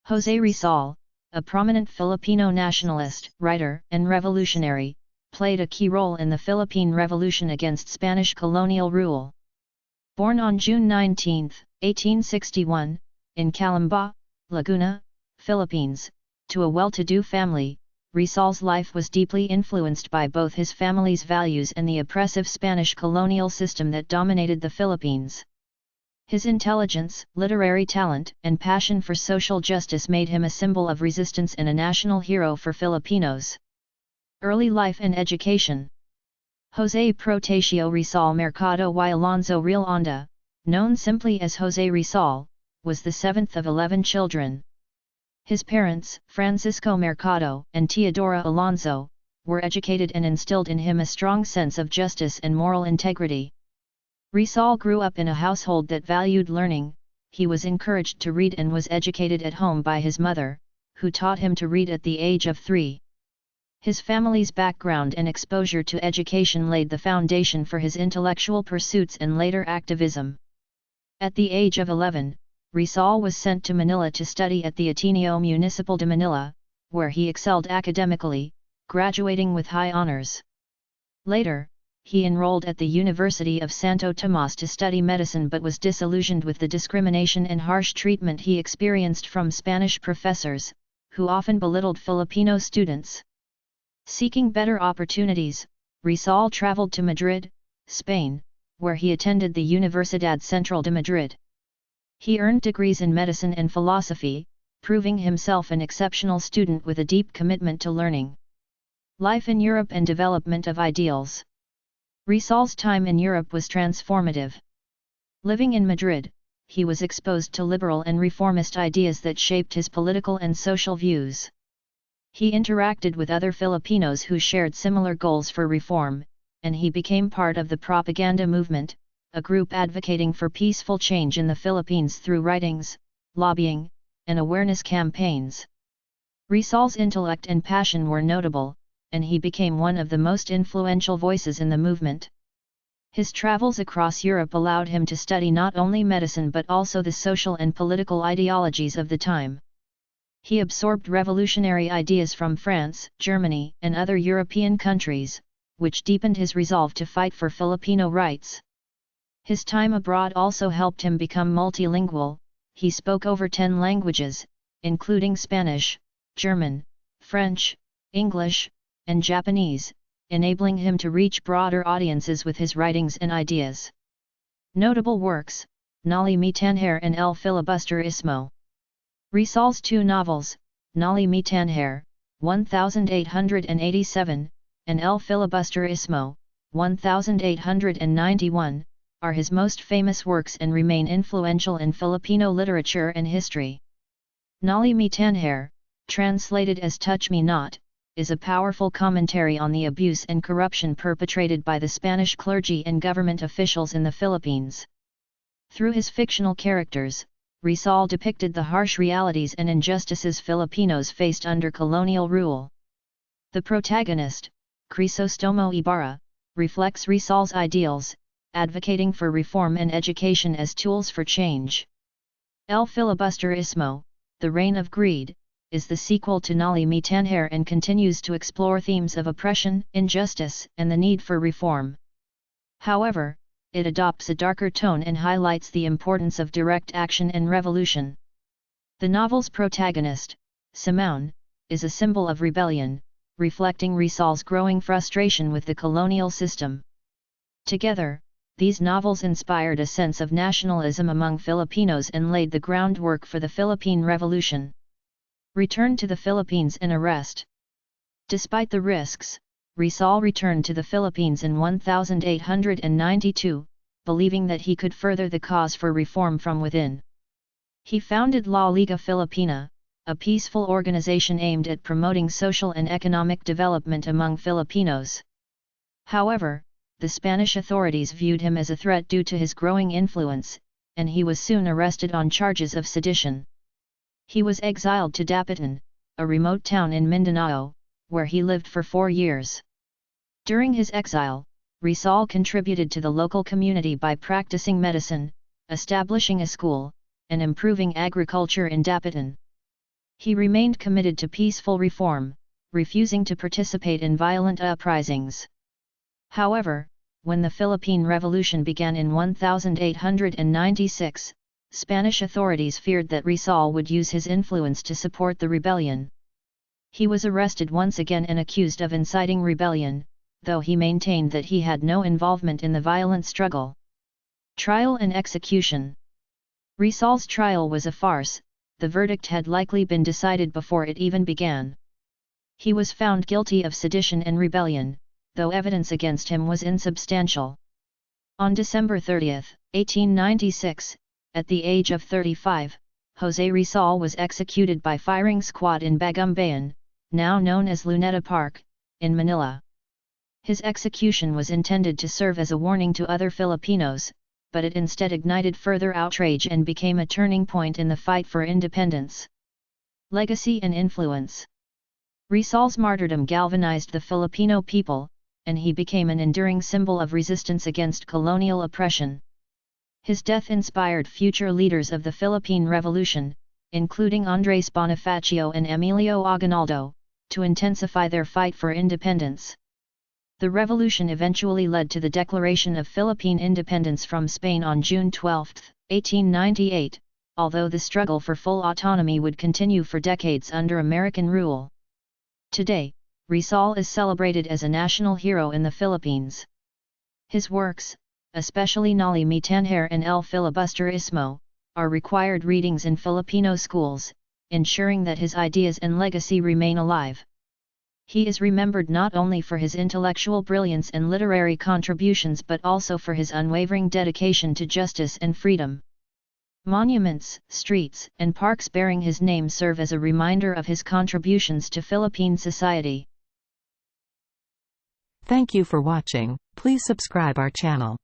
José Rizal, a prominent Filipino nationalist, writer, and revolutionary, played a key role in the Philippine Revolution against Spanish colonial rule. Born on June 19, 1861, in Calamba, Laguna, Philippines, to a well-to-do family, Rizal's life was deeply influenced by both his family's values and the oppressive Spanish colonial system that dominated the Philippines. His intelligence, literary talent, and passion for social justice made him a symbol of resistance and a national hero for Filipinos. Early life and education. José Protasio Rizal Mercado y Alonso Real Onda, known simply as José Rizal, was the seventh of 11 children. His parents, Francisco Mercado and Teodora Alonso, were educated and instilled in him a strong sense of justice and moral integrity. Rizal grew up in a household that valued learning. He was encouraged to read and was educated at home by his mother, who taught him to read at the age of 3. His family's background and exposure to education laid the foundation for his intellectual pursuits and later activism. At the age of 11, Rizal was sent to Manila to study at the Ateneo Municipal de Manila, where he excelled academically, graduating with high honors. Later, he enrolled at the University of Santo Tomas to study medicine but was disillusioned with the discrimination and harsh treatment he experienced from Spanish professors, who often belittled Filipino students. Seeking better opportunities, Rizal traveled to Madrid, Spain, where he attended the Universidad Central de Madrid. He earned degrees in medicine and philosophy, proving himself an exceptional student with a deep commitment to learning. Life in Europe and development of ideals. Rizal's time in Europe was transformative. Living in Madrid, he was exposed to liberal and reformist ideas that shaped his political and social views. He interacted with other Filipinos who shared similar goals for reform, and he became part of the Propaganda Movement, a group advocating for peaceful change in the Philippines through writings, lobbying, and awareness campaigns. Rizal's intellect and passion were notable, and he became one of the most influential voices in the movement. His travels across Europe allowed him to study not only medicine but also the social and political ideologies of the time. He absorbed revolutionary ideas from France, Germany, and other European countries, which deepened his resolve to fight for Filipino rights. His time abroad also helped him become multilingual. He spoke over 10 languages, including Spanish, German, French, English, and Japanese, enabling him to reach broader audiences with his writings and ideas. Notable works: Nali Mi Tanher and El Filibusterismo. Rizal's 2 novels, Nali Mi Tanher, 1887, and El Filibusterismo, 1891, are his most famous works and remain influential in Filipino literature and history. Nali Mi Tanher, translated as Touch Me Not, is a powerful commentary on the abuse and corruption perpetrated by the Spanish clergy and government officials in the Philippines. Through his fictional characters, Rizal depicted the harsh realities and injustices Filipinos faced under colonial rule. The protagonist, Crisostomo Ibarra, reflects Rizal's ideals, advocating for reform and education as tools for change. El Filibusterismo, The Reign of Greed, is the sequel to Nali Mi Tanher and continues to explore themes of oppression, injustice, and the need for reform. However, it adopts a darker tone and highlights the importance of direct action and revolution. The novel's protagonist, Simón, is a symbol of rebellion, reflecting Rizal's growing frustration with the colonial system. Together, these novels inspired a sense of nationalism among Filipinos and laid the groundwork for the Philippine Revolution. Return to the Philippines and arrest. Despite the risks, Rizal returned to the Philippines in 1892, believing that he could further the cause for reform from within. He founded La Liga Filipina, a peaceful organization aimed at promoting social and economic development among Filipinos. However, the Spanish authorities viewed him as a threat due to his growing influence, and he was soon arrested on charges of sedition. He was exiled to Dapitan, a remote town in Mindanao, where he lived for 4 years. During his exile, Rizal contributed to the local community by practicing medicine, establishing a school, and improving agriculture in Dapitan. He remained committed to peaceful reform, refusing to participate in violent uprisings. However, when the Philippine Revolution began in 1896, Spanish authorities feared that Rizal would use his influence to support the rebellion. He was arrested once again and accused of inciting rebellion, though he maintained that he had no involvement in the violent struggle. Trial and execution. Rizal's trial was a farce. The verdict had likely been decided before it even began. He was found guilty of sedition and rebellion, though evidence against him was insubstantial. On December 30, 1896, at the age of 35, José Rizal was executed by firing squad in Bagumbayan, now known as Luneta Park, in Manila. His execution was intended to serve as a warning to other Filipinos, but it instead ignited further outrage and became a turning point in the fight for independence. Legacy and influence. Rizal's martyrdom galvanized the Filipino people, and he became an enduring symbol of resistance against colonial oppression. His death inspired future leaders of the Philippine Revolution, including Andrés Bonifacio and Emilio Aguinaldo, to intensify their fight for independence. The revolution eventually led to the declaration of Philippine independence from Spain on June 12, 1898, although the struggle for full autonomy would continue for decades under American rule. Today, Rizal is celebrated as a national hero in the Philippines. His works, especially Nali Mi Tanher and El Filibusterismo, are required readings in Filipino schools, ensuring that his ideas and legacy remain alive. He is remembered not only for his intellectual brilliance and literary contributions but also for his unwavering dedication to justice and freedom. Monuments, streets, and parks bearing his name serve as a reminder of his contributions to Philippine society. Thank you for watching. Please subscribe our channel.